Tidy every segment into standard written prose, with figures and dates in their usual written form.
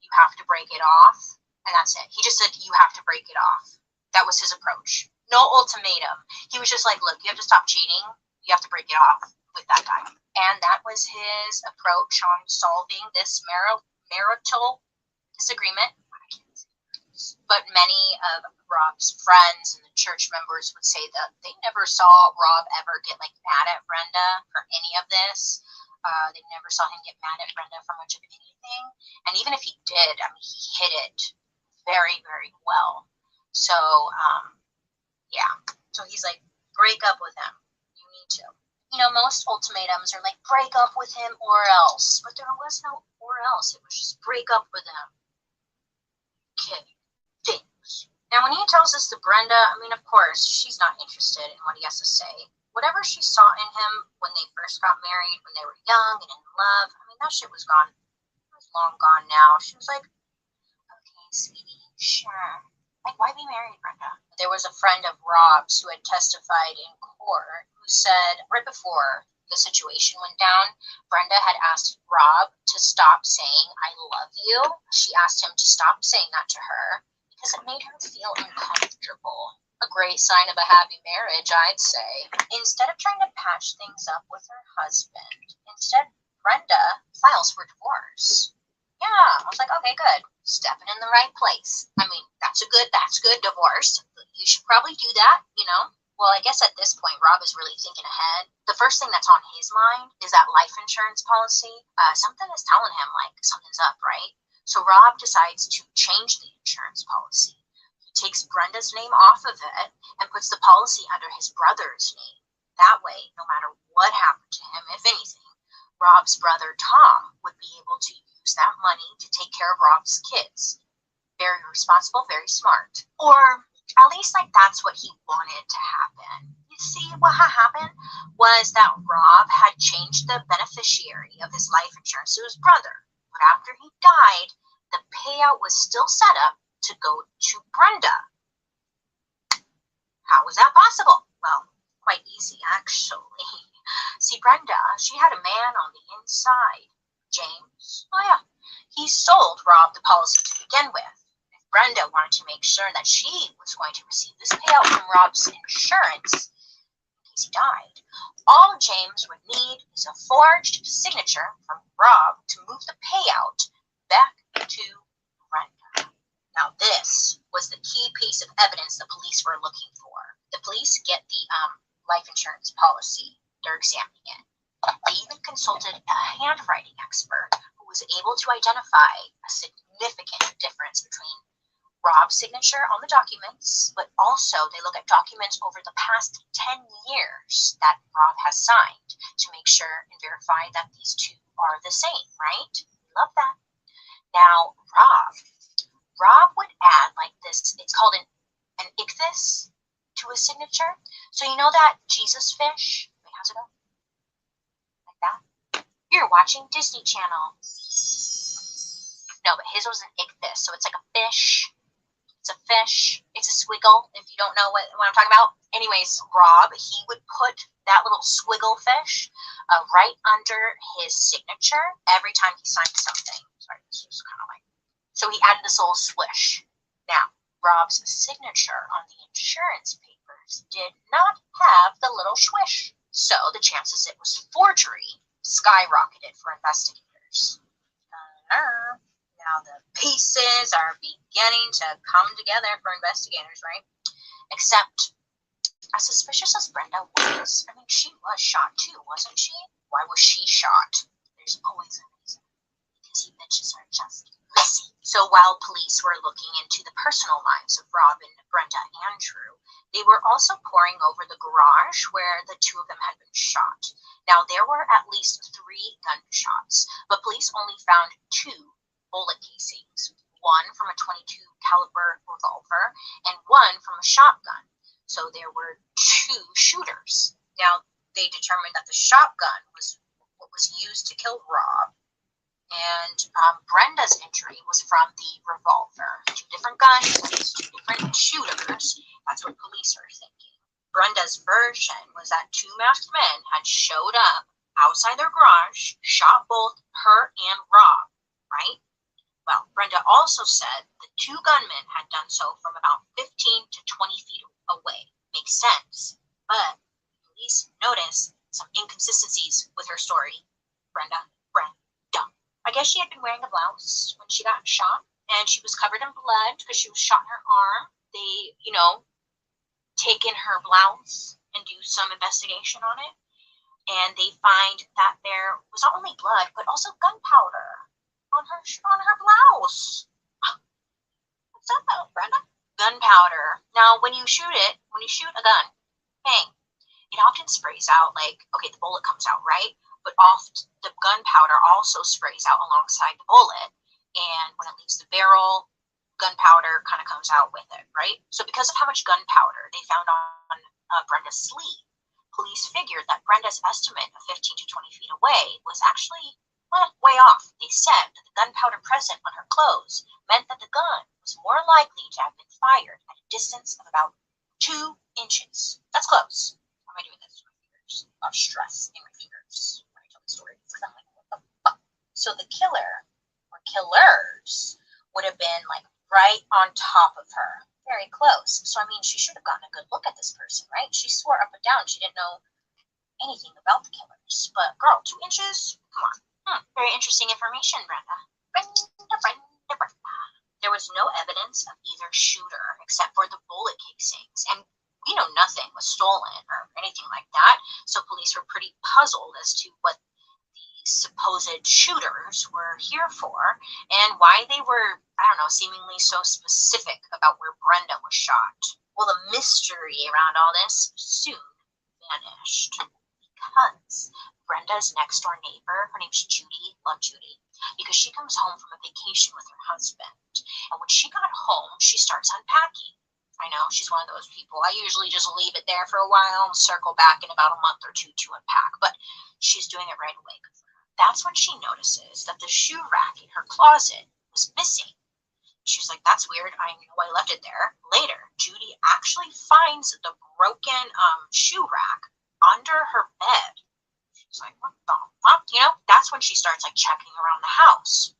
you have to break it off, and that's it. He just said, you have to break it off. That was his approach. No ultimatum. He was just like, look, you have to stop cheating. You have to break it off with that guy. And that was his approach on solving this marital disagreement. But many of Rob's friends and the church members would say that they never saw Rob ever get like mad at Brenda for any of this. They never saw him get mad at Brenda for much of anything. And even if he did, I mean, he hid it very, very well. So, yeah. So he's like, break up with him. You need to. You know, most ultimatums are like, break up with him or else. But there was no or else. It was just break up with him. Okay. Things. Now, when he tells this to Brenda, I mean, of course, she's not interested in what he has to say. Whatever she saw in him when they first got married, when they were young and in love, I mean, that shit was gone. It was long gone now. She was like, okay, sweetie, sure. Like, why be married, Brenda? There was a friend of Rob's who had testified in court who said right before the situation went down, Brenda had asked Rob to stop saying, I love you. She asked him to stop saying that to her because it made her feel uncomfortable. A great sign of a happy marriage, I'd say. Instead of trying to patch things up with her husband, instead Brenda files for divorce. Yeah, I was like, okay, good. Stepping in the right place. I mean, that's good divorce. You should probably do that, you know? Well, I guess at this point, Rob is really thinking ahead. The first thing that's on his mind is that life insurance policy. Something is telling him, like, something's up, right? So Rob decides to change the insurance policy. He takes Brenda's name off of it and puts the policy under his brother's name. That way, no matter what happened to him, if anything, Rob's brother Tom would be able to use that money to take care of Rob's kids. Very responsible, very smart. Or at least like that's what he wanted to happen. You see, what had happened was that Rob had changed the beneficiary of his life insurance to his brother. But after he died, the payout was still set up to go to Brenda. How was that possible? Well, quite easy, actually. See, Brenda, she had a man on the inside. James. Oh, yeah. He sold Rob the policy to begin with. If Brenda wanted to make sure that she was going to receive this payout from Rob's insurance in case he died, all James would need is a forged signature from Rob to move the payout back to Brenda. Now, this was the key piece of evidence the police were looking for. The police get the life insurance policy. They're examining it. They even consulted a handwriting expert who was able to identify a significant difference between Rob's signature on the documents, but also they look at documents over the past 10 years that Rob has signed to make sure and verify that these two are the same, right? Love that. Now, Rob would add like this, it's called an ichthys to his signature. So you know that Jesus fish? Wait, how's it go? Like that? You're watching Disney Channel. No, but his was an ichthys, so it's like a fish. It's a fish. It's a squiggle, if you don't know what I'm talking about. Anyways, Rob, he would put that little squiggle fish right under his signature every time he signed something. Sorry, this was kind of like... So he added this little swish. Now, Rob's signature on the insurance papers did not have the little swish. So the chances it was forgery skyrocketed for investigators. Now the pieces are beginning to come together for investigators, right? Except, as suspicious as Brenda was, I mean, she was shot too, wasn't she? Why was she shot? There's always a reason. Because you bitches are just messy. So while police were looking into the personal lives of Rob and Brenda and Drew, they were also poring over the garage where the two of them had been shot. Now, there were at least 3 gunshots, but police only found 2 bullet casings, one from a .22 caliber revolver and one from a shotgun. So there were 2 shooters. Now, they determined that the shotgun was what was used to kill Rob, and Brenda's injury was from the revolver. 2 different guns, 2 different shooters. That's what police are thinking. Brenda's version was that 2 masked men had showed up outside their garage, shot both her and Rob, right? Well, Brenda also said the two gunmen had done so from about 15 to 20 feet away. Makes sense. But police noticed some inconsistencies with her story. Brenda. I guess she had been wearing a blouse when she got shot, and she was covered in blood because she was shot in her arm. They, take in her blouse and do some investigation on it, and they find that there was not only blood but also gunpowder on her blouse. What's that about, Brenda? Gunpowder. Now, when you shoot a gun, bang, it often sprays out okay, the bullet comes out, right? But oft the gunpowder also sprays out alongside the bullet, and when it leaves the barrel, gunpowder kind of comes out with it, right? So because of how much gunpowder they found on Brenda's sleeve, police figured that Brenda's estimate of 15 to 20 feet away was actually way off. They said that the gunpowder present on her clothes meant that the gun was more likely to have been fired at a distance of about 2 inches. That's close. How am I doing this with my fingers? A lot of stress in my fingers when I tell the story. I'm like, what the fuck? So the killer or killers would have been right on top of her. Very close. So, she should have gotten a good look at this person, right? She swore up and down she didn't know anything about the killers. But, girl, 2 inches? Come on. Very interesting information, Brenda. Brenda. There was no evidence of either shooter except for the bullet casings. And we know nothing was stolen or anything like that. So, police were pretty puzzled as to what supposed shooters were here for and why they were, seemingly so specific about where Brenda was shot. Well, the mystery around all this soon vanished because Brenda's next door neighbor, her name's Judy, love Judy, because she comes home from a vacation with her husband. And when she got home, she starts unpacking. I know, she's one of those people. I usually just leave it there for a while and circle back in about a month or two to unpack, but she's doing it right away. That's when she notices that the shoe rack in her closet was missing. She's like, that's weird. I know I left it there. Later, Judy actually finds the broken shoe rack under her bed. She's like, what the fuck? That's when she starts checking around the house.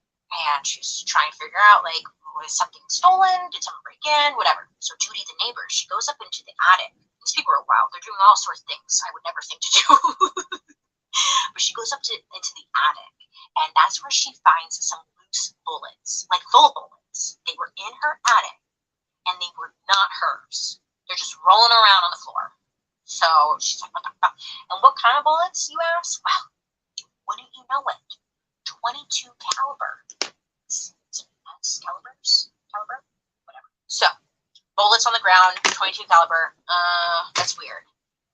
And she's trying to figure out was something stolen? Did someone break in? Whatever. So Judy, the neighbor, she goes up into the attic. These people are wild. They're doing all sorts of things I would never think to do. But she goes up into the attic, and that's where she finds some loose bullets, full bullets. They were in her attic, and they were not hers. They're just rolling around on the floor. So she's like, what the fuck? And what kind of bullets, you ask? Well, wouldn't you know it? 22 caliber. Caliber? Whatever. So, bullets on the ground, 22 caliber. That's weird.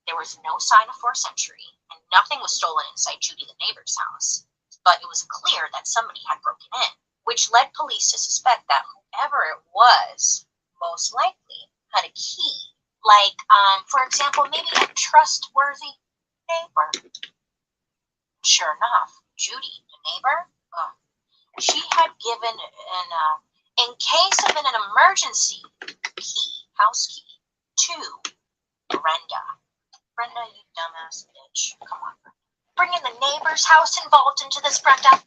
There was no sign of forced entry, and nothing was stolen inside Judy the neighbor's house. But it was clear that somebody had broken in, which led police to suspect that whoever it was most likely had a key. For example, maybe a trustworthy neighbor. Sure enough, Judy, the neighbor, she had given in case of an emergency house key to Brenda. Brenda, you dumbass bitch. Come on, Brenda. Bringing the neighbor's house involved into this, Brenda.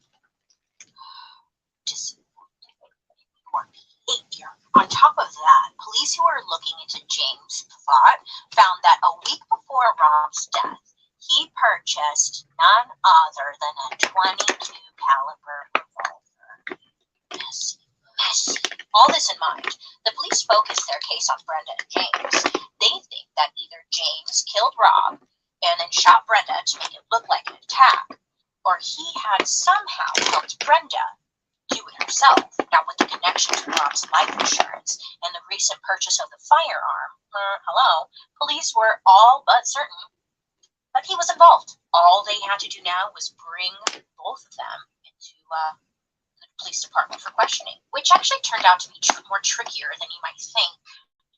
Just your behavior. On top of that, police who were looking into James' plot found that a week before Rob's death, he purchased none other than a 22 caliber revolver. Messy. All this in mind, the police focused their case on Brenda and James. They think that either James killed Rob and then shot Brenda to make it look like an attack, or he had somehow helped Brenda do it herself. Now, with the connection to Rob's life insurance and the recent purchase of the firearm, police were all but certain that he was involved. All they had to do now was bring both of them into the police department for questioning, which actually turned out to be more trickier than you might think.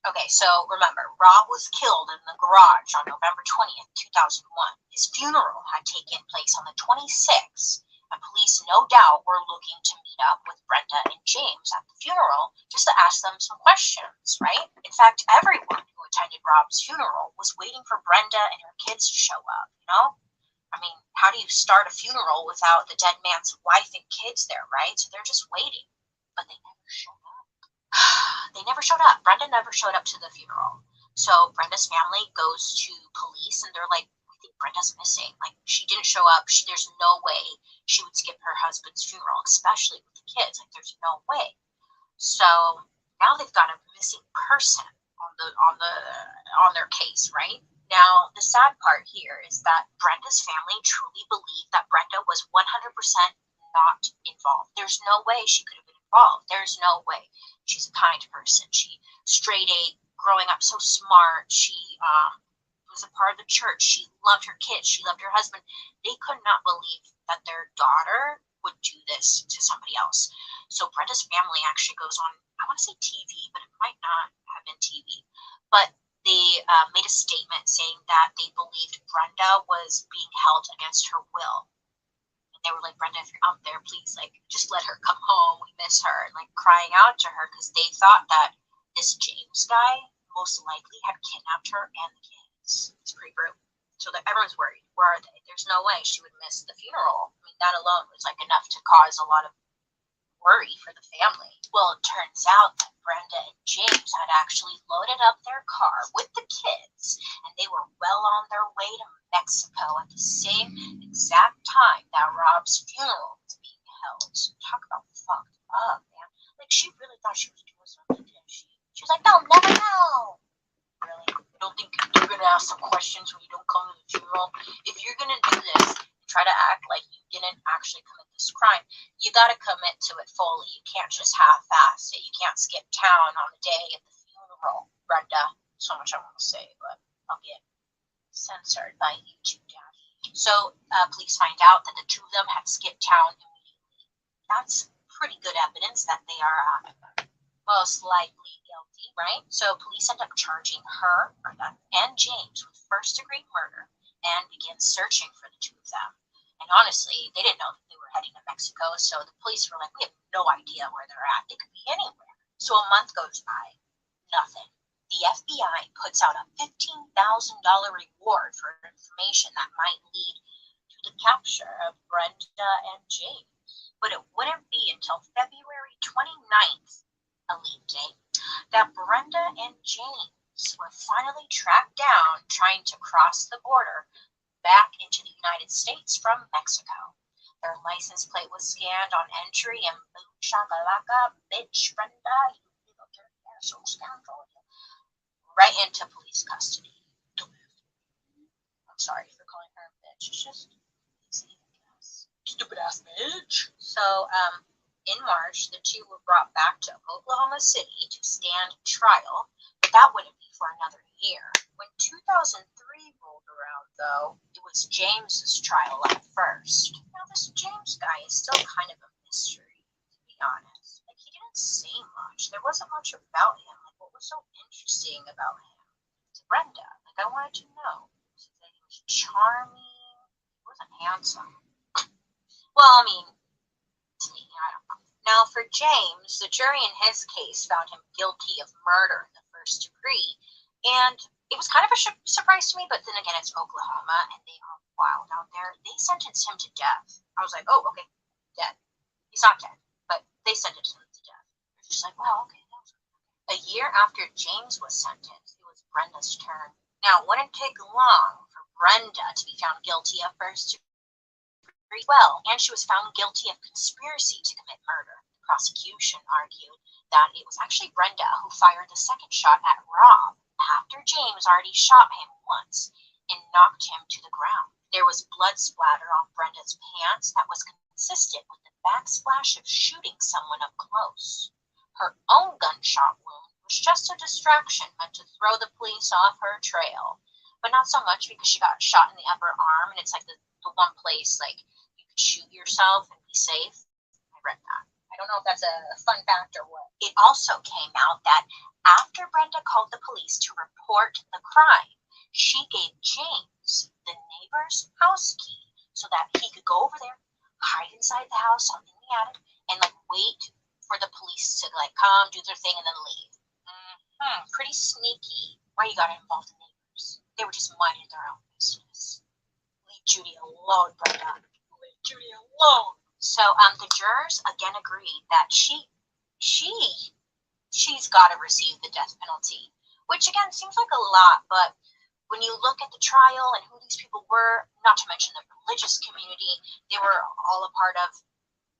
Okay, so remember, Rob was killed in the garage on November 20th, 2001. His funeral had taken place on the 26th, and police no doubt were looking to meet up with Brenda and James at the funeral just to ask them some questions, right? In fact, everyone who attended Rob's funeral was waiting for Brenda and her kids to show up, how do you start a funeral without the dead man's wife and kids there, right? So they're just waiting. but they never showed up. They never showed up. Brenda never showed up to the funeral. So Brenda's family goes to police and they're like, we think Brenda's missing. Like, she didn't show up. There's no way she would skip her husband's funeral, especially with the kids. Like, there's no way. So now they've got a missing person on their case, right? Now, the sad part here is that Brenda's family truly believed that Brenda was 100% not involved. There's no way she could have been involved. There's no way. She's a kind person. She straight A, growing up so smart. She was a part of the church. She loved her kids. She loved her husband. They could not believe that their daughter would do this to somebody else. So Brenda's family actually goes on, I want to say TV, but it might not have been TV. But they made a statement saying that they believed Brenda was being held against her will. They were like, Brenda, if you're out there, please, like, just let her come home. We miss her. And, like, crying out to her because they thought that this James guy most likely had kidnapped her and the kids. It's pretty brutal. So that everyone's worried. Where are they? There's no way she would miss the funeral. I mean, that alone was, like, enough to cause a lot of worry for the family. Well, it turns out that Brenda and James had actually loaded up their car with the kids, and they were well on their way to Mexico at the same exact time that Rob's funeral was being held. So talk about fucked up, man. Like, she really thought she was doing something, didn't she? She was like, they'll never know. Really? You don't think you're going to ask some questions when you don't come to the funeral? If you're going to do this, try to act like you didn't actually commit this crime, you got to commit to it fully. You can't just half-ass it. You can't skip town on the day of the funeral, Brenda. So much I want to say, but I'll get censored by YouTube Daddy. So police find out that the two of them had skipped town immediately. That's pretty good evidence that they are most likely guilty, right? So police end up charging her, Brenda, and James with first-degree murder and begin searching for the two of them. And honestly, they didn't know that they were heading to Mexico, so the police were like, we have no idea where they're at. They could be anywhere. So a month goes by, nothing. The FBI puts out a $15,000 reward for information that might lead to the capture of Brenda and James. But it wouldn't be until February 29th, a leap date, that Brenda and James were finally tracked down trying to cross the border back into the United States from Mexico. Their license plate was scanned on entry and boom shakalaka, bitch Brenda, you little dirty asshole scoundrel, right into police custody. I'm sorry for calling her a bitch. It's just easy, I guess. Stupid ass bitch. So, in March, the two were brought back to Oklahoma City to stand trial, but that wouldn't be for another year. When 2003 rolled around, though, it was James's trial at first. Now, this James guy is still kind of a mystery, to be honest. Like, he didn't say much. There wasn't much about him. Like, what was so interesting about him? To Brenda, like, I wanted to know. She said he was charming. He wasn't handsome. Well, I mean, to me, I don't know. Now, for James, the jury in his case found him guilty of murder in the first degree, and it was kind of a surprise to me, but then again, it's Oklahoma, and they are wild out there. They sentenced him to death. I was like, oh, okay, dead. He's not dead, but they sentenced him to death. It's just like, wow, okay. A year after James was sentenced, it was Brenda's turn. Now, it wouldn't take long for Brenda to be found guilty of first degree. Well, and she was found guilty of conspiracy to commit murder. The prosecution argued that it was actually Brenda who fired the second shot at Rob after James already shot him once and knocked him to the ground. There was blood splatter on Brenda's pants that was consistent with the backsplash of shooting someone up close. Her own gunshot wound was just a distraction meant to throw the police off her trail, but not so much because she got shot in the upper arm, and it's like the one place, like, shoot yourself and be safe. I read that. I don't know if that's a fun fact or what. It also came out that after Brenda called the police to report the crime, she gave James the neighbor's house key so that he could go over there, hide inside the house in the attic, and like wait for the police to like come, do their thing, and then leave. Pretty sneaky. Why you gotta involve the neighbors? They were just minding their own business. Leave Judy alone, Brenda. Judy alone. So the jurors again agreed that she she's got to receive the death penalty, which again seems like a lot, but when you look at the trial and who these people were, not to mention the religious community, they were all a part of.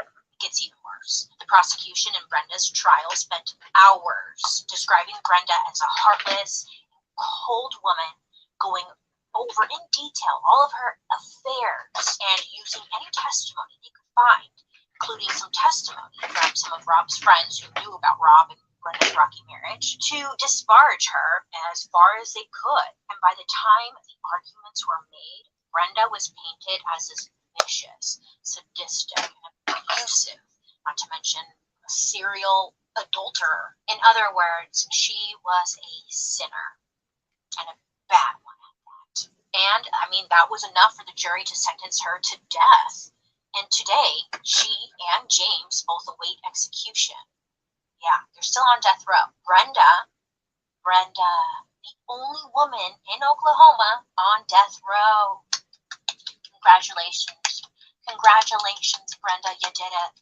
It gets even worse. The prosecution in Brenda's trial spent hours describing Brenda as a heartless, cold woman, going over in detail all of her affairs and using any testimony they could find, including some testimony from some of Rob's friends who knew about Rob and Brenda's rocky marriage, to disparage her as far as they could. And by the time the arguments were made, Brenda was painted as this vicious, sadistic, and abusive, not to mention a serial adulterer. In other words, she was a sinner, and a bad one at that. And I mean, that was enough for the jury to sentence her to death. And today, she and James both await execution. Yeah, they're still on death row. Brenda, the only woman in Oklahoma on death row. Congratulations. Congratulations, Brenda, you did it.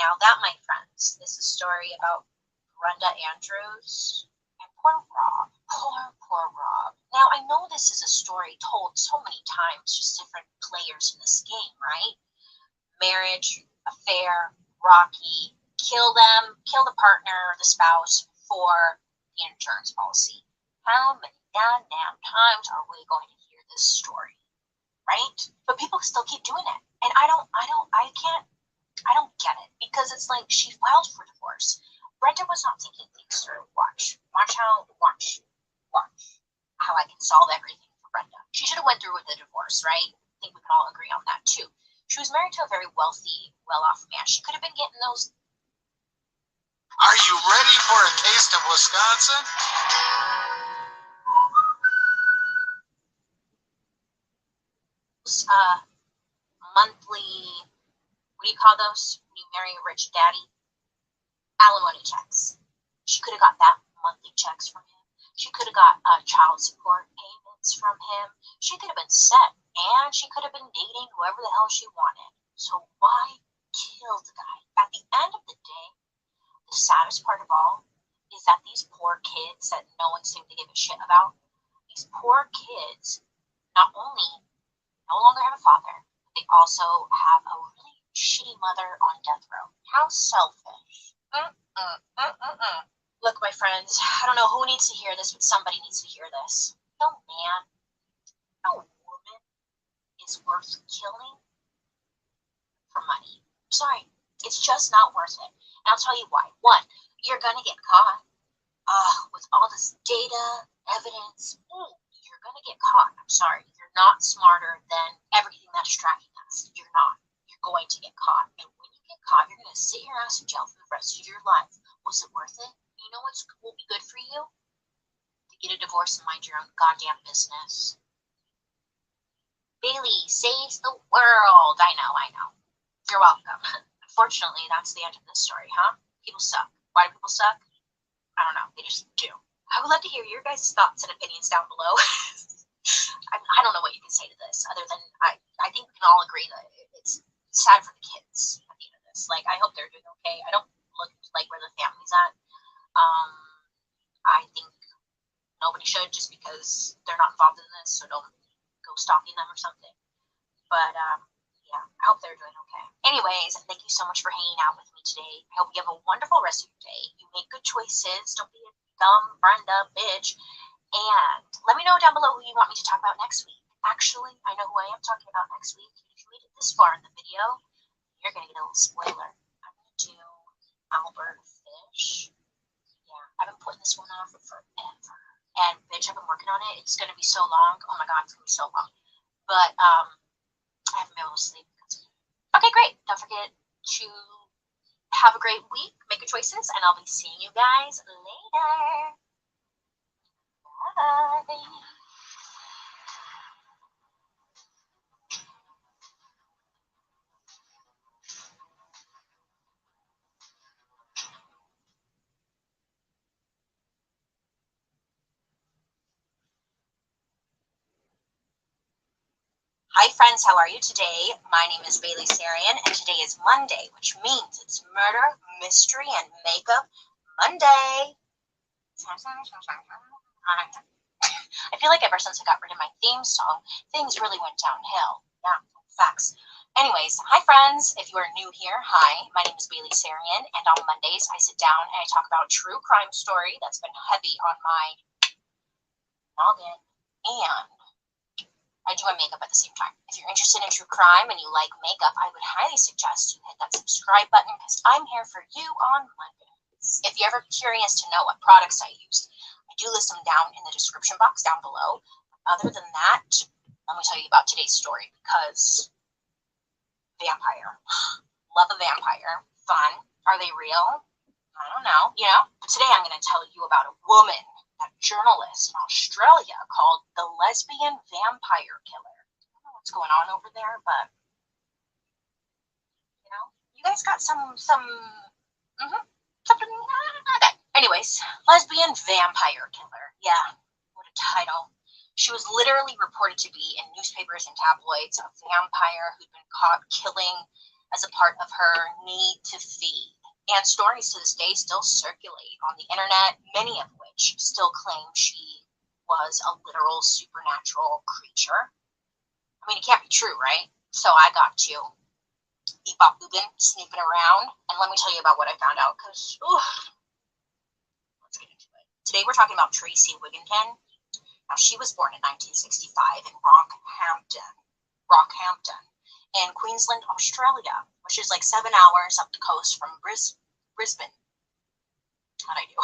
Now that, my friends, is a story about Brenda Andrews and poor Rob. Poor Rob. Now, I know this is a story told so many times, just different players in this game, right? Marriage, affair, Rocky, kill the partner, the spouse, for the insurance policy. How many goddamn times are we going to hear this story, right? But people still keep doing it, and I don't get it, because it's like she filed for divorce. Brenda was not thinking things through. Watch how I can solve everything for Brenda. She should have went through with the divorce, right? I think we can all agree on that too. She was married to a very wealthy, well-off man. She could have been getting those. Are you ready for a taste of Wisconsin? Monthly, what do you call those when you marry a rich daddy? Alimony checks. She could have got that monthly checks from him. She could have got child support payments from him. She could have been set, and she could have been dating whoever the hell she wanted. So why kill the guy? At the end of the day, the saddest part of all is that these poor kids that no one seemed to give a shit about, these poor kids not only no longer have a father, they also have a really shitty mother on death row. How selfish. Look, my friends, I don't know who needs to hear this, but somebody needs to hear this. No man, no woman is worth killing for money. Sorry, it's just not worth it. And I'll tell you why. One, you're gonna get caught. With all this data, evidence, you're gonna get caught. I'm sorry. You're not smarter than everything that's tracking us. You're not. You're going to get caught. And when you get caught, you're gonna sit your ass in jail for the rest of your life. Was it worth it? You know what will be good for you? To get a divorce and mind your own goddamn business. Bailey saves the world. I know. You're welcome. Unfortunately, that's the end of this story, huh? People suck. Why do people suck? I don't know. They just do. I would love to hear your guys' thoughts and opinions down below. I don't know what you can say to this, other than I think we can all agree that it's sad for the kids at the end of this. Like, I hope they're doing okay. I don't look like where the family's at. I think nobody should, just because they're not involved in this, so don't go stalking them or something. But yeah, I hope they're doing okay. Anyways, thank you so much for hanging out with me today. I hope you have a wonderful rest of your day. You make good choices. Don't be a dumb Brenda bitch. And let me know down below who you want me to talk about next week. Actually, I know who I am talking about next week. If you made it this far in the video, you're going to get a little spoiler. I'm going to do Albert Fish. Yeah, I've been putting this one off for forever. And bitch, I've been working on it. It's going to be so long. Oh my god, it's going to be so long. But I haven't been able to sleep because of it. Okay, great. Don't forget to have a great week. Make your choices, and I'll be seeing you guys later. Bye. Hi friends, how are you today? My name is Bailey Sarian, and today is Monday, which means it's Murder, Mystery, and Makeup Monday. I feel like ever since I got rid of my theme song, things really went downhill. Yeah, facts. Anyways, hi friends. If you are new here, hi. My name is Bailey Sarian, and on Mondays I sit down and I talk about true crime story that's been heavy on my noggin, and I do my makeup at the same time. If you're interested in true crime and you like makeup, I would highly suggest you hit that subscribe button because I'm here for you on Mondays. If you're ever curious to know what products I use, I do list them down in the description box down below. Other than that, let me tell you about today's story because vampire. Love a vampire. Fun. Are they real? I don't know. But today I'm going to tell you about a woman, a journalist in Australia called the lesbian vampire killer. I don't know what's going on over there, but you guys got something. Okay. Anyways, lesbian vampire killer. Yeah, what a title. She was literally reported to be in newspapers and tabloids, a vampire who'd been caught killing as a part of her need to feed. And stories to this day still circulate on the internet, many of which still claim she was a literal supernatural creature. I mean, it can't be true, right? So I got to bebop boobin, snooping around, and let me tell you about what I found out, because, let's get into it. Today we're talking about Tracy Wigginton. Now, she was born in 1965 in Rockhampton, in Queensland, Australia, which is like 7 hours up the coast from Brisbane. How'd I do?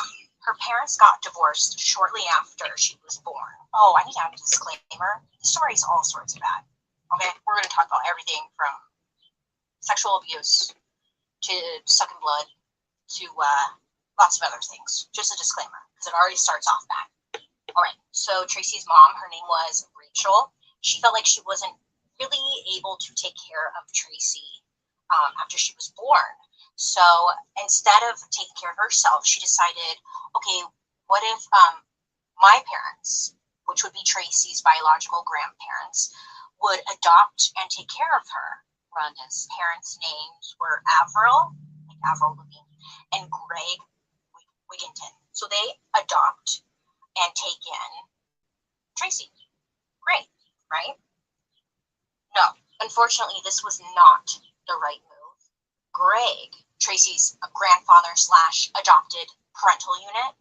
Her parents got divorced shortly after she was born. Oh, I need to have a disclaimer. The story's all sorts of bad. Okay, we're going to talk about everything from sexual abuse to sucking blood to lots of other things. Just a disclaimer, because it already starts off bad. All right, so Tracy's mom, her name was Rachel. She felt like she wasn't really able to take care of Tracy after she was born. So instead of taking care of herself, she decided, okay, what if my parents, which would be Tracy's biological grandparents, would adopt and take care of her? Rhonda's parents' names were Avril, like Avril Lavigne, and Greg Wigginton. So they adopt and take in Tracy. Great, right? No, unfortunately, this was not the right move. Greg, Tracy's grandfather slash adopted parental unit,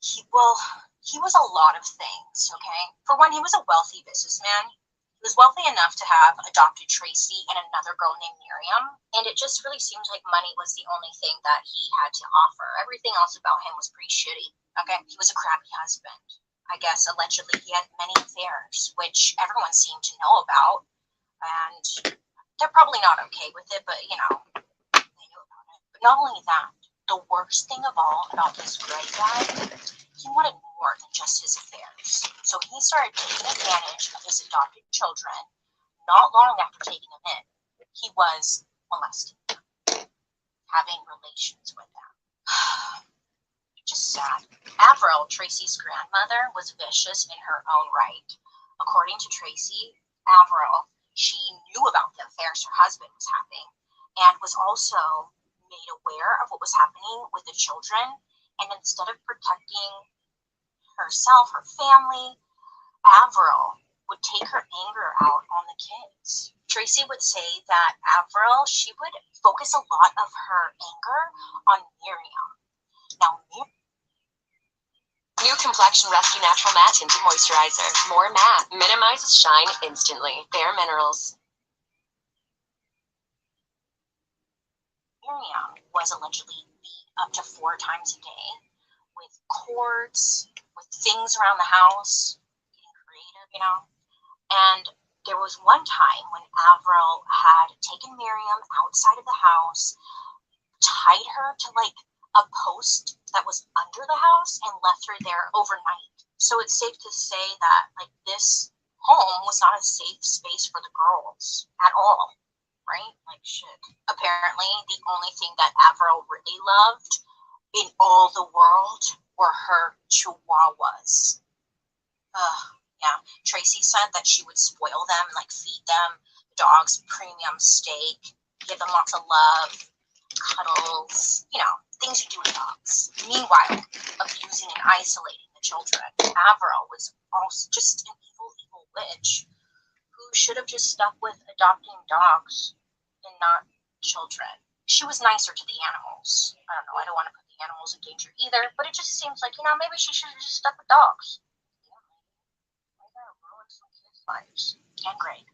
he was a lot of things, okay? For one, he was a wealthy businessman. He was wealthy enough to have adopted Tracy and another girl named Miriam, and it just really seemed like money was the only thing that he had to offer. Everything else about him was pretty shitty, okay? He was a crappy husband. I guess allegedly he had many affairs, which everyone seemed to know about, and they're probably not okay with it, but they knew about it. But not only that, the worst thing of all about this Greg guy, he wanted more than just his affairs. So he started taking advantage of his adopted children. Not long after taking them in, he was molesting them, having relations with them. Just sad. Avril, Tracy's grandmother, was vicious in her own right. According to Tracy, Avril, she knew about the affairs her husband was having and was also made aware of what was happening with the children. And instead of protecting herself, her family, Avril would take her anger out on the kids. Tracy would say that Avril, she would focus a lot of her anger on Miriam. Now, New Complexion Rescue Natural Matte Tinted Moisturizer. More matte. Minimizes shine instantly. Bare Minerals. Miriam was allegedly beat up to 4 times a day with cords, with things around the house, getting creative. And there was one time when Avril had taken Miriam outside of the house, tied her to like a post that was under the house, and left her there overnight. So it's safe to say that like this home was not a safe space for the girls at all, right? Like shit. Apparently, the only thing that Avril really loved in all the world were her chihuahuas. Ugh. Yeah. Tracy said that she would spoil them, like feed them the dogs premium steak, give them lots of love, cuddles, things you do with dogs. Meanwhile, abusing and isolating the children. Avril was also just an evil, evil witch who should have just stuck with adopting dogs and not children. She was nicer to the animals. I don't know, I don't want to put the animals in danger either, but it just seems like, maybe she should have just stuck with dogs. Why gotta ruin some kids' lives? And great.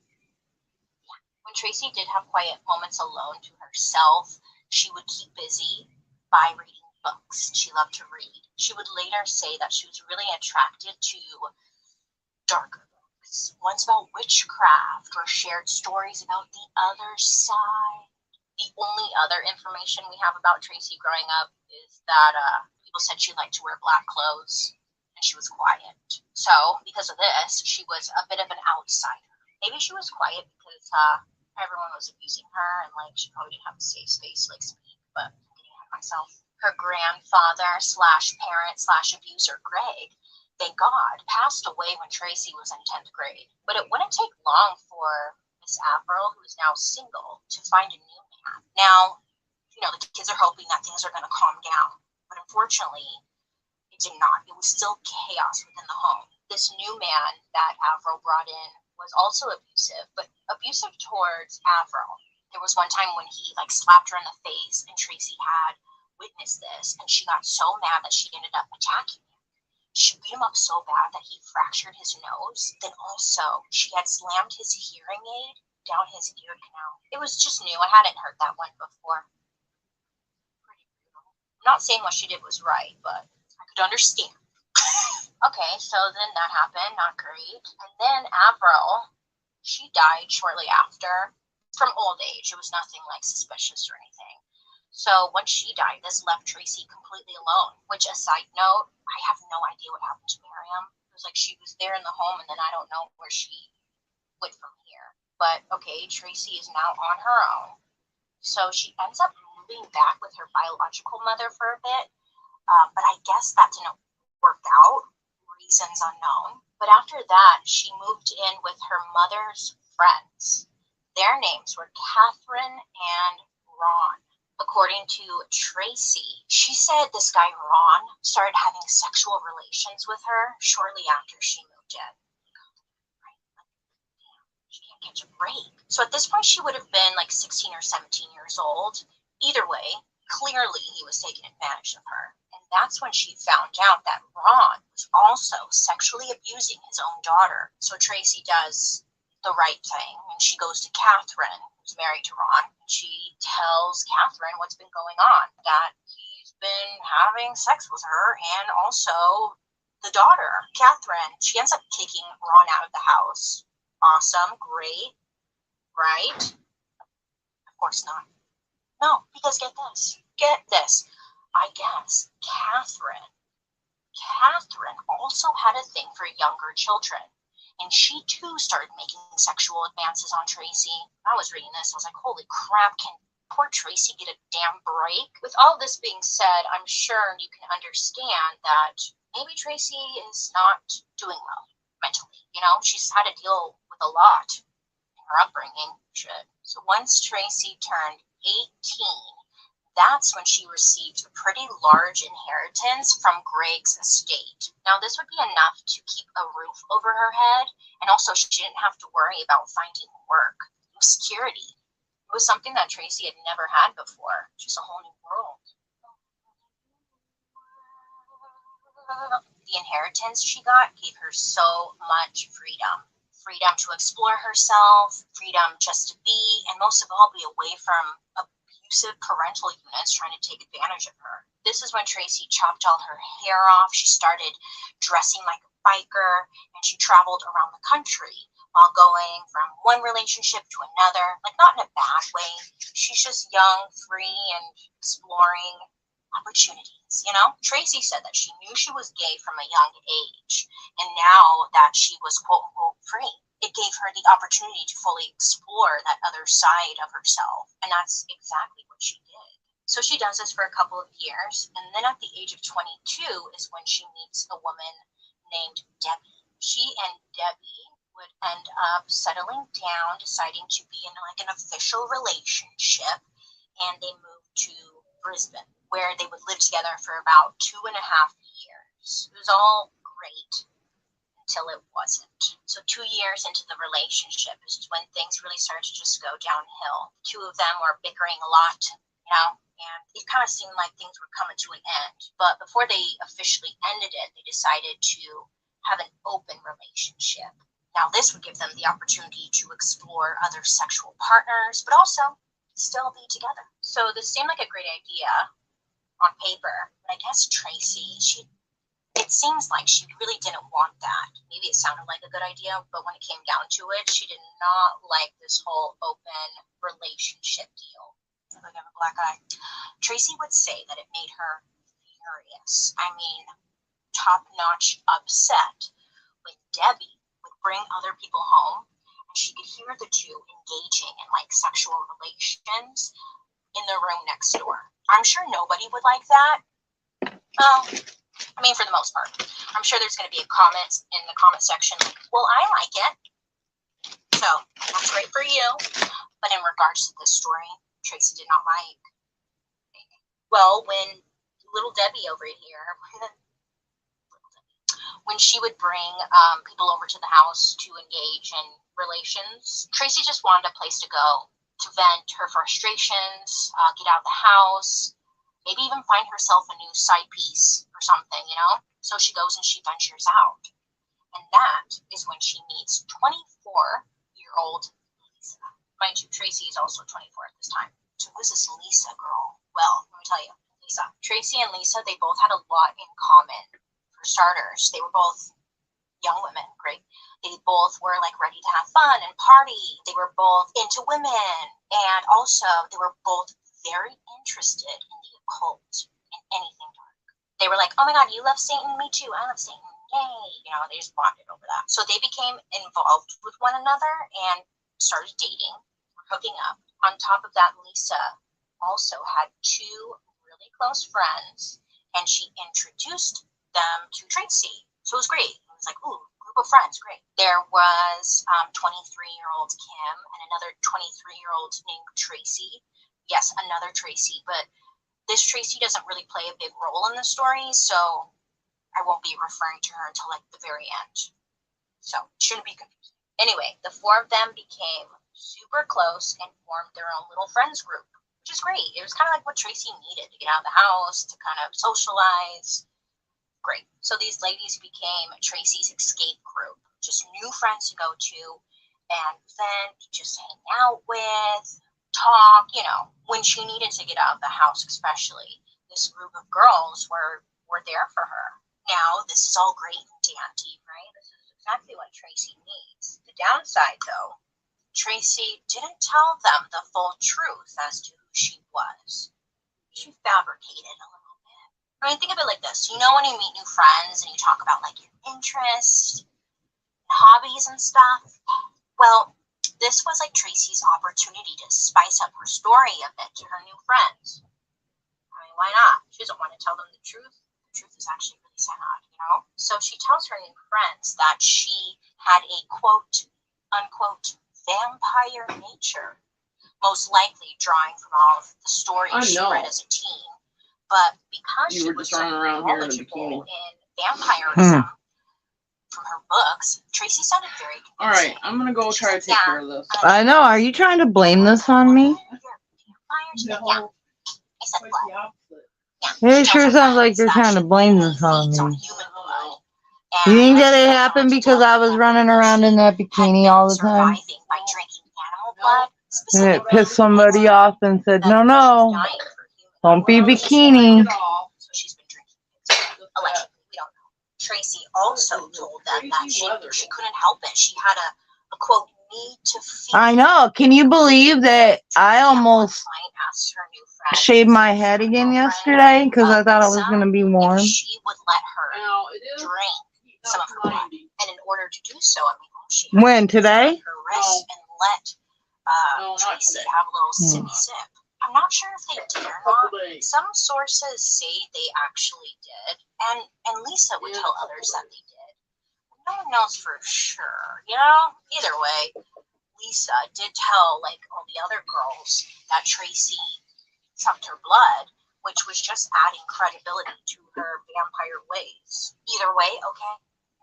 When Tracy did have quiet moments alone to herself, she would keep busy by reading books. She loved to read. She would later say that she was really attracted to darker books, ones about witchcraft or shared stories about the other side. The only other information we have about Tracy growing up is that people said she liked to wear black clothes and she was quiet. So, because of this, she was a bit of an outsider. Maybe she was quiet because everyone was abusing her and she probably didn't have a safe space to speak, but I'm getting ahead of myself. Her grandfather slash parent slash abuser, Greg, thank God, passed away when Tracy was in 10th grade. But it wouldn't take long for Miss Avril, who is now single, to find a new man. Now, the kids are hoping that things are going to calm down, but unfortunately, it did not. It was still chaos within the home. This new man that Avril brought in was also abusive, but abusive towards Avril. There was one time when he slapped her in the face, and Tracy had witnessed this, and she got so mad that she ended up attacking him. She beat him up so bad that he fractured his nose. Then also, she had slammed his hearing aid down his ear canal. It was just new. I hadn't heard that one before. Pretty brutal. I'm not saying what she did was right, but I could understand. Okay, so then that happened, not great. And then Avril, she died shortly after from old age. It was nothing suspicious or anything. So once she died, this left Tracy completely alone, which, a side note, I have no idea what happened to Miriam. It was she was there in the home, and then I don't know where she went from here. But okay, Tracy is now on her own. So she ends up moving back with her biological mother for a bit. But I guess that didn't work out, reasons unknown. But after that, she moved in with her mother's friends. Their names were Catherine and Ron. According to Tracy, she said this guy Ron started having sexual relations with her shortly after she moved in. She can't catch a break. So at this point, she would have been 16 or 17 years old. Either way, clearly he was taking advantage of her. And that's when she found out that Ron was also sexually abusing his own daughter. So Tracy does the right thing, and she goes to Catherine, who's married to Ron. She tells Catherine what's been going on, that he's been having sex with her and also the daughter. Catherine, she ends up kicking Ron out of the house. Awesome, great, right? Of course not. No, because get this. I guess Catherine also had a thing for younger children. And she too started making sexual advances on Tracy. I was reading this, I was like, holy crap, can poor Tracy get a damn break? With all this being said, I'm sure you can understand that maybe Tracy is not doing well mentally. She's had to deal with a lot in her upbringing. So once Tracy turned 18, that's when she received a pretty large inheritance from Greg's estate. Now, this would be enough to keep a roof over her head, and also she didn't have to worry about finding work. Security. It was something that Tracy had never had before. Just a whole new world. The inheritance she got gave her so much freedom. Freedom to explore herself, freedom just to be, and most of all, be away from abusive parental units trying to take advantage of her. This is when Tracy chopped all her hair off. She started dressing like a biker, and she traveled around the country while going from one relationship to another. Not in a bad way. She's just young, free, and exploring opportunities. Tracy said that she knew she was gay from a young age, and now that she was quote unquote free, it gave her the opportunity to fully explore that other side of herself, and that's exactly what she did. So she does this for a couple of years, and then at the age of 22 is when she meets a woman named Debbie. She and Debbie would end up settling down, deciding to be in like an official relationship, and they moved to Brisbane, where they would live together for about 2.5 years. It was all great until it wasn't. So 2 years into the relationship is when things really started to just go downhill. The two of them were bickering a lot, and it kind of seemed like things were coming to an end. But before they officially ended it, they decided to have an open relationship. Now, this would give them the opportunity to explore other sexual partners, but also still be together. So this seemed like a great idea on paper, but I guess Tracy, it seems like she really didn't want that. Maybe it sounded like a good idea, but when it came down to it, she did not like this whole open relationship deal. I feel like I have a black eye. Tracy would say that it made her furious. I mean, top-notch upset when Debbie would bring other people home and she could hear the two engaging in like sexual relations in the room next door. I'm sure nobody would like that. Well, I mean, for the most part. I'm sure there's going to be a comment in the comment section like, well, I like it. So that's great for you. But in regards to this story, Tracy did not like. Well, when little Debbie over here, when she would bring people over to the house to engage in relations, Tracy just wanted a place to go to vent her frustrations, get out of the house, maybe even find herself a new side piece or something, So she goes and she ventures out. And that is when she meets 24-year-old Lisa. Mind you, Tracy is also 24 at this time. So who's this Lisa girl? Well, let me tell you, Lisa. Tracy and Lisa, they both had a lot in common. For starters, they were both young women, great. They both were like ready to have fun and party. They were both into women. And also, they were both very interested in the occult and anything dark. They were like, oh my God, you love Satan? Me too. I love Satan. Yay. They just bonded over that. So they became involved with one another and started dating, hooking up. On top of that, Lisa also had two really close friends, and she introduced them to Tracy. So it was great. It was like, ooh, group of friends, great. There was 23-year-old Kim and another 23-year-old named Tracy. Yes, another Tracy, but this Tracy doesn't really play a big role in the story, so I won't be referring to her until like the very end. So it shouldn't be confusing. Anyway, the four of them became super close and formed their own little friends group, which is great. It was kind of like what Tracy needed to get out of the house, to kind of socialize. Great. So these ladies became Tracy's escape group, just new friends to go to and then just hang out with, talk, when she needed to get out of the house, especially. This group of girls were there for her. Now, this is all great and dandy, right? This is exactly what Tracy needs. The downside, though, Tracy didn't tell them the full truth as to who she was. She fabricated a little bit. I mean, think of it like this. When you meet new friends and you talk about like your interests, hobbies and stuff, well, this was like Tracy's opportunity to spice up her story a bit to her new friends. I mean, why not? She doesn't want to tell them the truth. The truth is actually really sad, So she tells her new friends that she had a quote, unquote, vampire nature, most likely drawing from all of the stories she read as a teen. But because she was so knowledgeable in vampirism from her books, Tracy sounded very convincing. All right, I'm going to go try to take care of this. I know. Are you trying to blame this on me? Yeah. I said what? It sure sounds like you're trying to blame this on me. You think that it happened because I was running around in that bikini all the time? And it pissed somebody off and said, no, don't be bikini. Tracy also told them that she couldn't help it. She had a quote, need to feel. I know. Can you believe that I almost shaved my head again yesterday because I thought it was going to be warm? She would let her drink some of her blood. And in order to do so, she when, today? Her wrist and let Tracy have a little sippy sip. I'm not sure if they did or not. Some sources say they actually did, and Lisa would tell others that they did. no one knows for sure, you know? Either way, Lisa did tell, like, all the other girls that Tracy sucked her blood, which was just adding credibility to her vampire ways. Either way, okay,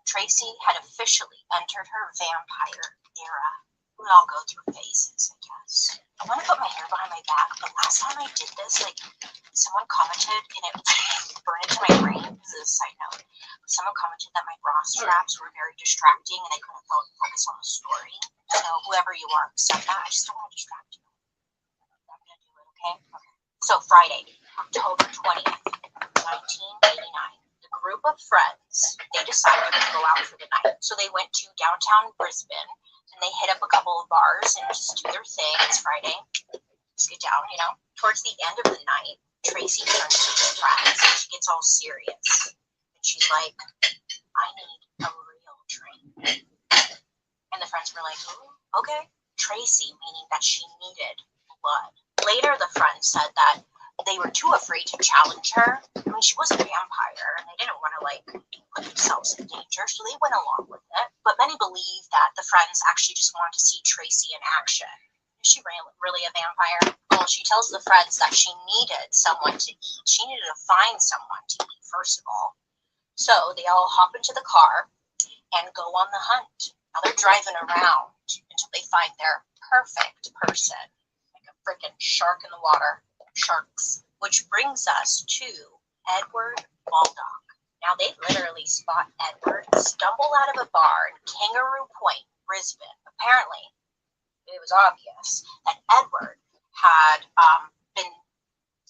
Tracy had officially entered her vampire era. We all go through phases, I guess. I want to put my hair behind my back, but last time I did this, like, someone commented, and it burned into my brain. This is a side note. Someone commented that my bra straps were very distracting, and I couldn't focus on the story. So whoever you are, accept that. I just don't want to distract you. I'm gonna do it, okay? Okay. So Friday, October 20th, 1989. The group of friends, they decided to go out for the night. So they went to downtown Brisbane, and they hit up a couple of bars and just do their thing. It's Friday. Just get down, you know. Towards the end of the night, Tracy turns to her friends and she gets all serious. And she's like, I need a real drink. And the friends were like, oh, okay. Tracy, meaning that she needed blood. Later, the friends said that they were too afraid to challenge her. I mean, she was a vampire, and they didn't want to, like, put themselves in danger, so they went along with it. But many believe that the friends actually just wanted to see Tracy in action. Is she really a vampire? Well, she tells the friends that she needed someone to eat. She needed to find someone to eat, first of all. So they all hop into the car and go on the hunt. Now they're driving around until they find their perfect person, like a freaking shark in the water. Sharks. Which brings us to Edward Baldock. Now they literally spot Edward stumble out of a bar in Kangaroo Point, Brisbane. Apparently, it was obvious that Edward had been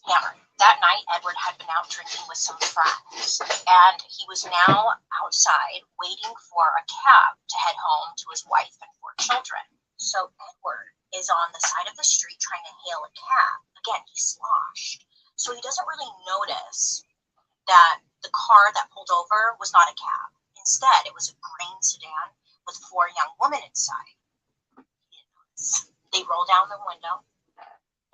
hammered. That night, Edward had been out drinking with some friends, and he was now outside waiting for a cab to head home to his wife and 4 children. So Edward is on the side of the street trying to hail a cab. Again, he's sloshed. So he doesn't really notice that the car that pulled over was not a cab. Instead, it was a green sedan with 4 young women inside. He didn't notice. They roll down the window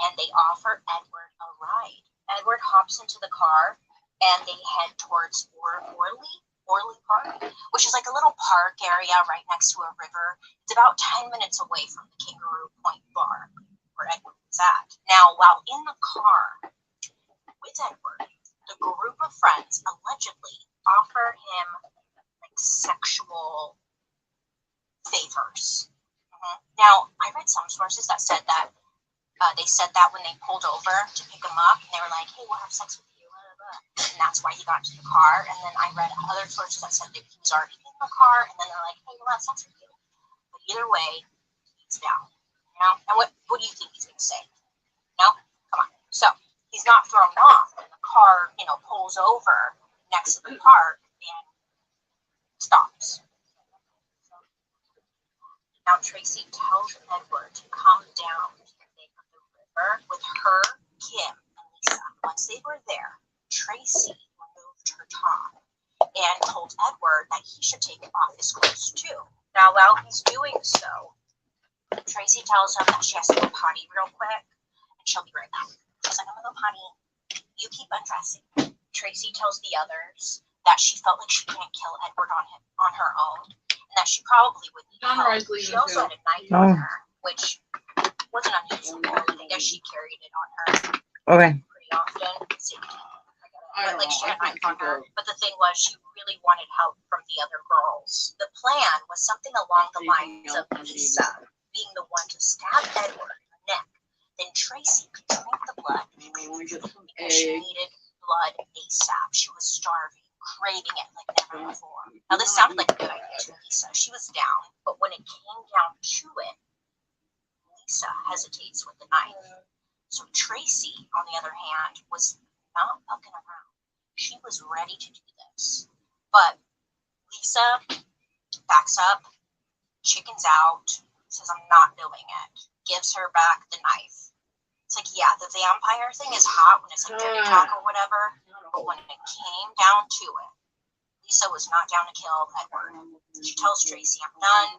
and they offer Edward a ride. Edward hops into the car and they head towards Orley Park, which is like a little park area right next to a river. It's about 10 minutes away from the Kangaroo Point bar where Edward was at. Now, while in the car with Edward, the group of friends allegedly offer him like sexual favors. Now, I read some sources that said that they said that when they pulled over to pick him up, and they were like, hey, we'll have sex with you, blah, blah, blah. And that's why he got into the car. And then I read other sources that said that he was already in the car, and then they're like, hey, we'll have sex with you. But either way, he's down. You know? And what do you think he's going to say? No? Come on. So he's not thrown off, and the car, you know, pulls over next to the park and stops. Now Tracy tells Edward to come down to the bank of the river with her, Kim, and Lisa. Once they were there, Tracy removed her top and told Edward that he should take off his clothes too. Now, while he's doing so, Tracy tells him that she has to go potty real quick, and she'll be right back. She's like, I'm gonna go potty. You keep undressing. Tracy tells the others that she felt like she couldn't kill Edward on her own, and that she probably would need help. She also had a knife on her, which wasn't unusual. I guess she carried it on her pretty often. But like she had a knife on her. But the thing was, she really wanted help from the other girls. The plan was something along the lines of Lisa being the one to stab Edward in the neck. Then Tracy could drink the blood because she needed blood ASAP. She was starving, craving it like never before. Now this sounded like a good idea to Lisa. She was down, but when it came down to it, Lisa hesitates with the knife. So Tracy, on the other hand, was not fucking around. She was ready to do this. But Lisa backs up, chickens out, says, I'm not doing it. Gives her back the knife. It's like, yeah, the vampire thing is hot when it's like dirty talk or whatever. But when it came down to it, Lisa was not down to kill Edward. She tells Tracy, I'm done.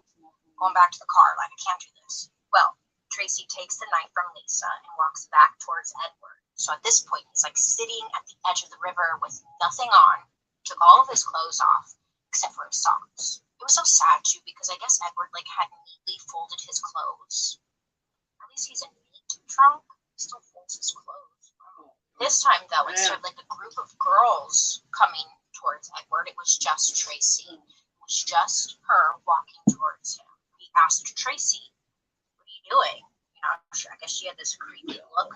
Going back to the car, like, I can't do this. Well, Tracy takes the knife from Lisa and walks back towards Edward. So at this point, he's like sitting at the edge of the river with nothing on, took all of his clothes off, except for his socks. It was so sad too because I guess Edward like had neatly folded his clothes. At least he's a neat drunk. He still folds his clothes. This time though, instead of like a group of girls coming towards Edward, it was just Tracy. It was just her walking towards him. He asked Tracy, "What are you doing?" You know, I guess she had this creepy look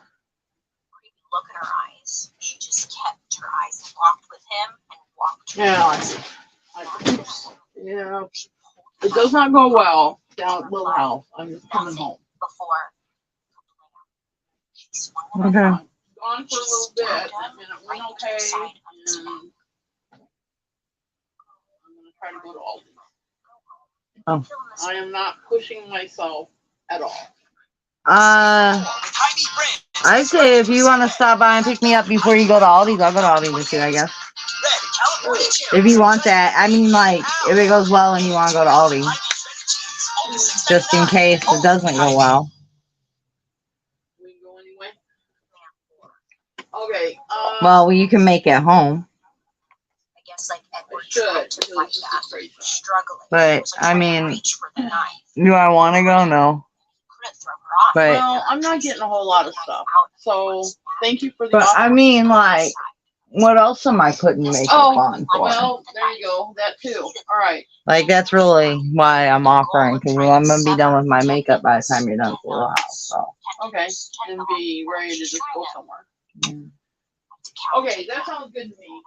in her eyes. She just kept her eyes locked with him and walked towards him. Yeah. It does not go well down at Little House. I'm just coming home. Before she swung Okay. Gone for a little bit. And it went okay. And I'm going to try to go to Aldi. Oh. I am not pushing myself at all. I'd say if you want to stop by and pick me up before you go to Aldi's, I'll go to Aldi's with you, I guess. If you want that. I mean, like, if it goes well and you want to go to Aldi. Just in case it doesn't go well. We can go anyway? Okay. Well, you can make it home. I guess like Edward should, tried to fight because back, it's crazy. struggling. But, He was, like, I trying to mean, reach for the knife. Do I want to go? No. He couldn't throw her off. But- Well, I'm not getting a whole lot of stuff. So, thank you for the But, offer. I mean, like, what else am I putting makeup on for? Well, there you go. That too. All right. Like, that's really why I'm offering, because I'm going to be done with my makeup by the time you're done with the house, so. Okay. And be ready to just go somewhere. Okay, that sounds good to me.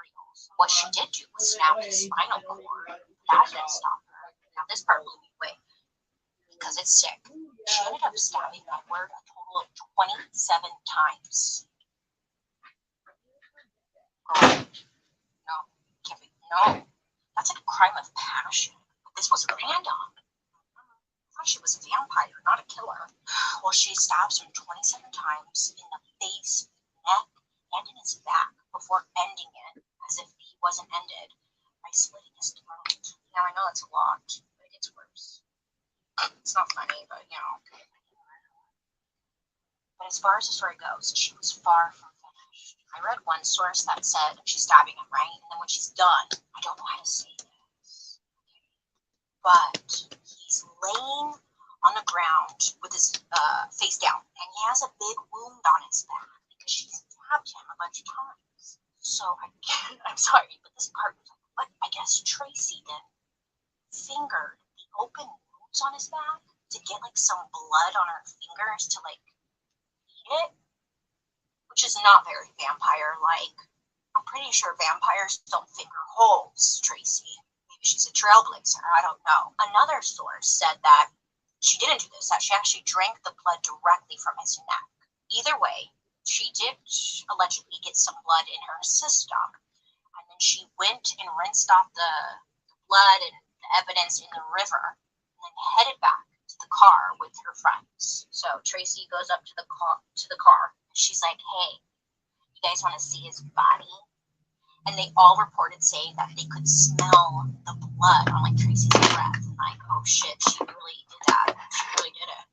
What she did do was snap his spinal cord. That didn't stop her. Now this part blew me away because it's sick. She ended up stabbing Edward a total of 27 times. Oh, no, can't be. No, that's like a crime of passion. But this was random. I thought she was a vampire, not a killer. Well, she stabs him 27 times in the face, neck, and in his back before ending it as if he wasn't ended by slitting his throat. Now I know it's a lot, but it gets worse. It's not funny, but you know. But as far as the story goes, she was far from finished. I read one source that said she's stabbing him, right? And then when she's done, I don't know how to say this, but he's laying on the ground with his face down, and he has a big wound on his back because she stabbed him a bunch of times. So I'm sorry, but this part was like, what? I guess Tracy then fingered the open wounds on his back to get like some blood on her fingers to like eat it, which is not very vampire-like. I'm pretty sure vampires don't finger holes, Tracy. Maybe she's a trailblazer, I don't know. Another source said that she didn't do this, that she actually drank the blood directly from his neck. Either way, she did allegedly get some blood in her system, and then she went and rinsed off the blood and the evidence in the river, and then headed back to the car with her friends. So Tracy goes up to the car, and she's like, "Hey, you guys want to see his body?" And they all reported saying that they could smell the blood on like Tracy's breath, and like, oh shit, she really did that. She really did it.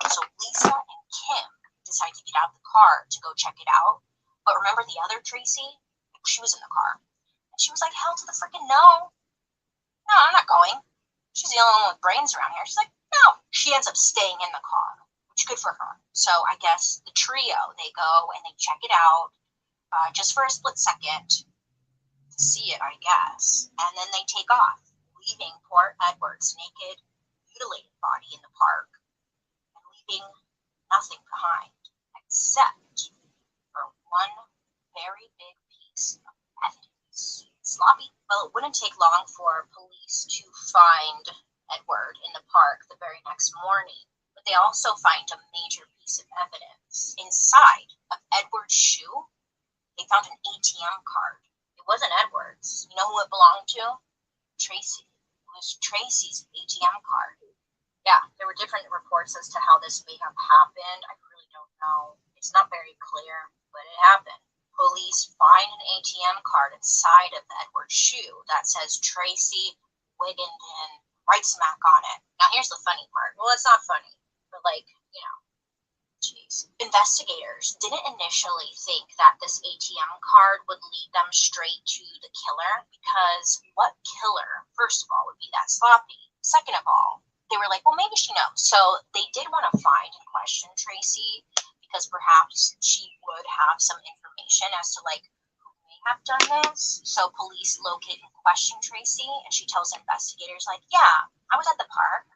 So Lisa and Kim decide to get out of the car to go check it out. But remember the other Tracy? She was in the car. And she was like, hell to the freaking no. No, I'm not going. She's the only one with brains around here. She's like, no. She ends up staying in the car, which is good for her. So I guess the trio, they go and they check it out just for a split second to see it, I guess. And then they take off, leaving poor Edward's naked, mutilated body in the park and leaving nothing behind except for one very big piece of evidence. Sloppy. Well, it wouldn't take long for police to find Edward in the park the very next morning, but they also find a major piece of evidence. Inside of Edward's shoe, they found an ATM card. It wasn't Edward's. You know who it belonged to? Tracy. It was Tracy's ATM card. Yeah, there were different reports as to how this may have happened. I really don't know. It's not very clear, but it happened. Police find an ATM card inside of Edward's shoe that says Tracy Wigginton, right smack on it. Now here's the funny part. Well, it's not funny, but like, you know, Jeez. Investigators didn't initially think that this ATM card would lead them straight to the killer, because what killer, first of all, would be that sloppy? Second of all, they were like, well, maybe she knows. So they did want to find and question Tracy, because perhaps she would have some information as to like who may have done this. So police locate and question Tracy, and she tells investigators like, yeah, I was at the park.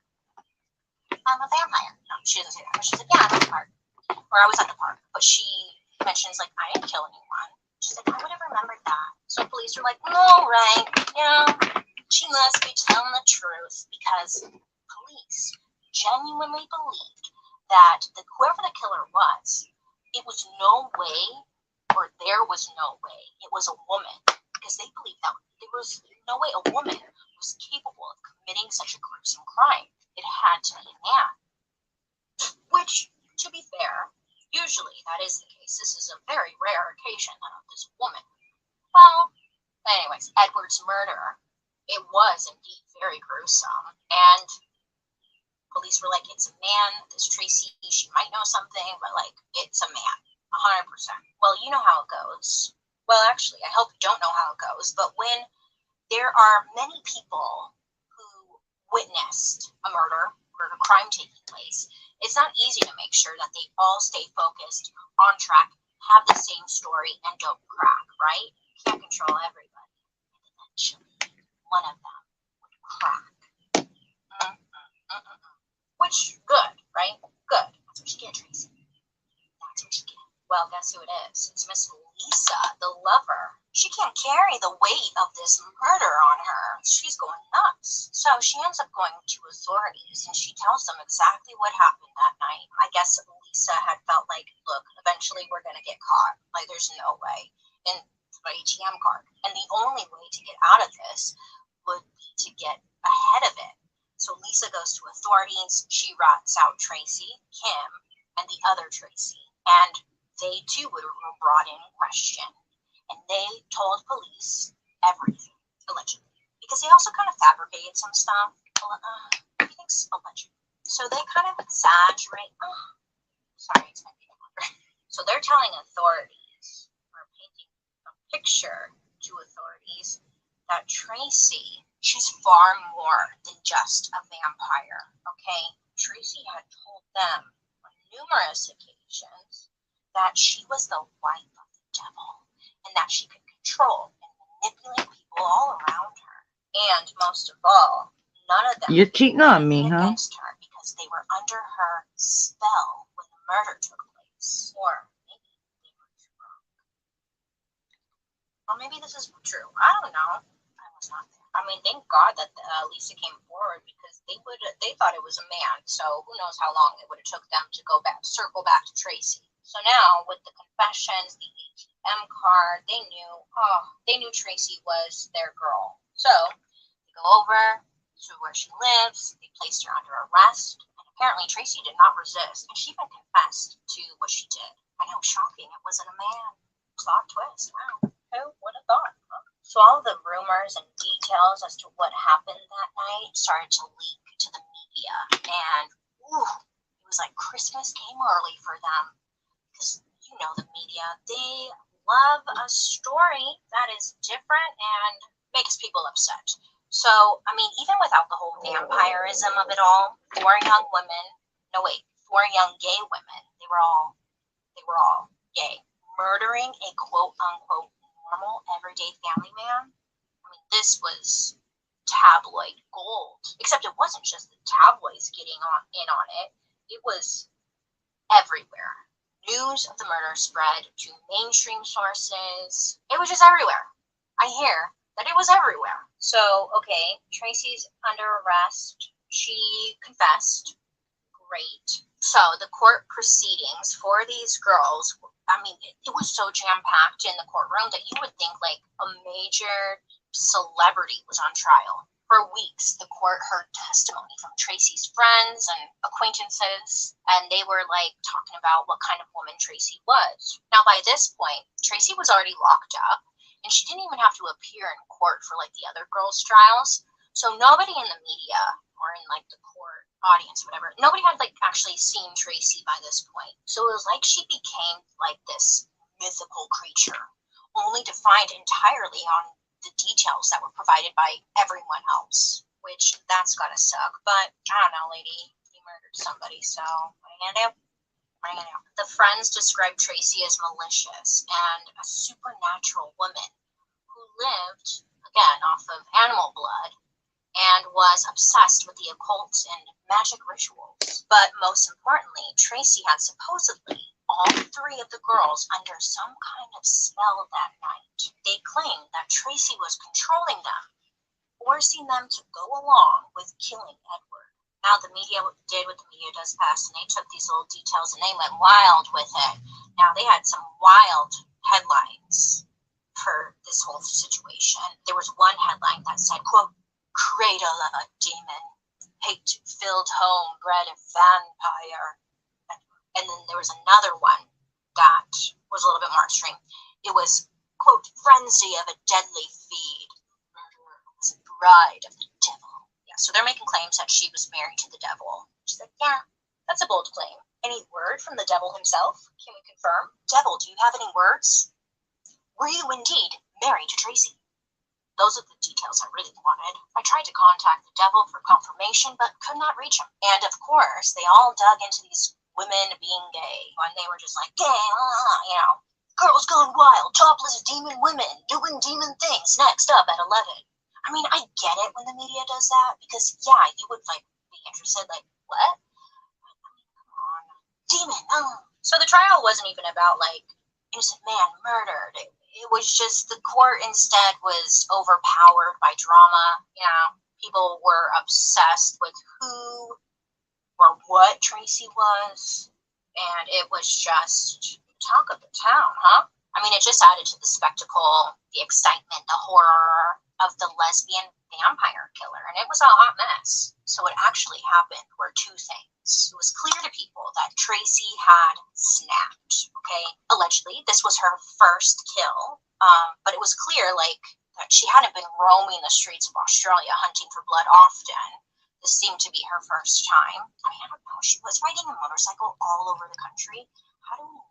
I'm a vampire. No, she doesn't say that, but she's like, yeah, I'm at the park. Or I was at the park. But she mentions, like, I didn't kill anyone. She's like, I would have remembered that. So police are like, all right, yeah, she must be telling the truth, because police genuinely believed that whoever the killer was, it was no way, or there was no way, it was a woman. Because they believed that there was no way a woman was capable of committing such a gruesome crime. It had to be a man. Which, to be fair, usually that is the case. This is a very rare occasion of this woman. Well, anyways, Edward's murder, it was indeed very gruesome. And police were like, it's a man. This Tracy, she might know something, but like, it's a man. 100%. Well, you know how it goes. Well, actually, I hope you don't know how it goes. But when there are many people who witnessed a murder or a crime taking place, it's not easy to make sure that they all stay focused, on track, have the same story, and don't crack, right? You can't control everybody. And eventually, one of them would crack. Which, good, right? Good. That's what you get, Tracy. That's what you get. Well, guess who it is? It's Miss Lisa, the lover. She can't carry the weight of this murder on her. She's going nuts. So she ends up going to authorities, and she tells them exactly what happened that night. I guess Lisa had felt like, look, eventually we're going to get caught. Like, there's no way. And the ATM card. And the only way to get out of this would be to get ahead of it. So Lisa goes to authorities. She rats out Tracy, Kim, and the other Tracy. And they too were brought in question. And they told police everything, allegedly. Because they also kind of fabricated some stuff. Everything's alleged. So they kind of exaggerate. Sorry, it's my peanut butter. So they're telling authorities, or painting a picture to authorities, that Tracy, she's far more than just a vampire, okay? Tracy had told them on numerous occasions that she was the wife of the devil, and that she could control and manipulate people all around her. And most of all, none of them You're cheating on me, huh? against her, because they were under her spell when the murder took place. Or maybe they were drunk. Or maybe this is true. I don't know. I was not there. I mean, thank God that Lisa came forward, because they thought it was a man. So who knows how long it would have took them to circle back to Tracy. So now with the confessions, the ATM card, they knew Tracy was their girl. So they go over to where she lives. They placed her under arrest. And apparently Tracy did not resist. And she even confessed to what she did. I know, shocking. It wasn't a man. Plot twist. Wow. Who would have thought? Huh? So all the rumors and details as to what happened that night started to leak to the media. And it was like Christmas came early for them. Because, you know, the media, they love a story that is different and makes people upset. So, I mean, even without the whole vampirism of it all, 4 young gay women, they were all gay, murdering a quote unquote normal everyday family man. I mean, this was tabloid gold. Except it wasn't just the tabloids getting in on it. It was everywhere. News of the murder spread to mainstream sources. It was just everywhere. I hear that it was everywhere. So, okay, Tracy's under arrest. She confessed. Great. So the court proceedings for these girls, I mean, it was so jam-packed in the courtroom that you would think like a major celebrity was on trial. For weeks, the court heard testimony from Tracy's friends and acquaintances, and they were like talking about what kind of woman Tracy was. Now, by this point, Tracy was already locked up, and she didn't even have to appear in court for like the other girls' trials. So nobody in the media or in like the court audience, whatever. Nobody had like actually seen Tracy by this point. So it was like she became like this mythical creature, only to find entirely on the details that were provided by everyone else, which that's gotta suck. But I don't know, lady, you murdered somebody, so what are you gonna do? What are you gonna do? The friends described Tracy as malicious and a supernatural woman who lived, again, off of animal blood and was obsessed with the occult and magic rituals. But most importantly, Tracy had supposedly all three of the girls under some kind of spell that night. They claimed that Tracy was controlling them, forcing them to go along with killing Edward. Now, the media did what the media does best, and they took these little details and they went wild with it. Now, they had some wild headlines for this whole situation. There was one headline that said, quote, "Cradle of a demon, hate-filled home bred a vampire." And then there was another one that was a little bit more extreme. It was, quote, "Frenzy of a deadly feed. Murderer was a bride of the devil." Yeah, so they're making claims that she was married to the devil. She's like, yeah, that's a bold claim. Any word from the devil himself? Can we confirm? Devil, do you have any words? Were you indeed married to Tracy? Those are the details I really wanted. I tried to contact the devil for confirmation, but could not reach him. And of course, they all dug into these women being gay, and they were just like, gay, you know, girls gone wild, topless demon women doing demon things. Next up at 11. I mean, I get it when the media does that, because yeah, you would like be interested, like, what? I mean, come on, demon. So the trial wasn't even about like innocent man murdered. It was just the court instead was overpowered by drama. You know, people were obsessed with who or what Tracy was, and it was just talk of the town, huh? I mean, it just added to the spectacle, the excitement, the horror of the lesbian vampire killer, and it was a hot mess. So what actually happened were two things. It was clear to people that Tracy had snapped, okay? Allegedly, this was her first kill, but it was clear, like, that she hadn't been roaming the streets of Australia hunting for blood often. This seemed to be her first time. I don't know, she was riding a motorcycle all over the country. How do we